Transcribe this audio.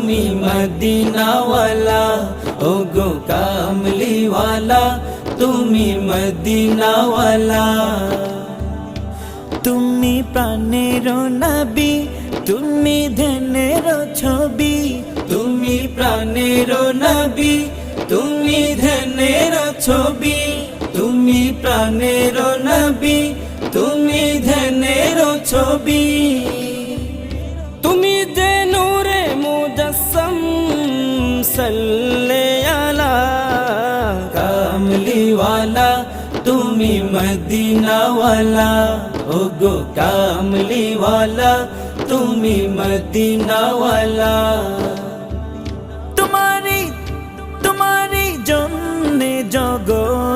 তুমি মদিনাওয়ালা, ও গো কামলিওয়ালা, তুমি মদিনাওয়ালা। তুমি প্রাণের নবী, তুমি ধ্যানের ছবি, তুমি প্রাণের নবী, তুমি ধ্যানের ছবি, তুমি প্রাণের নবী, তুমি ধ্যানের ছবি। তুমি যে নূরে মুজাসসাম, সাল্লে আলা কামলিওয়ালা, তুমি মদিনাওয়ালা, ও গো কামলিওয়ালা, তুমি মদিনাওয়ালা। তোমারি জন্যে জগৎ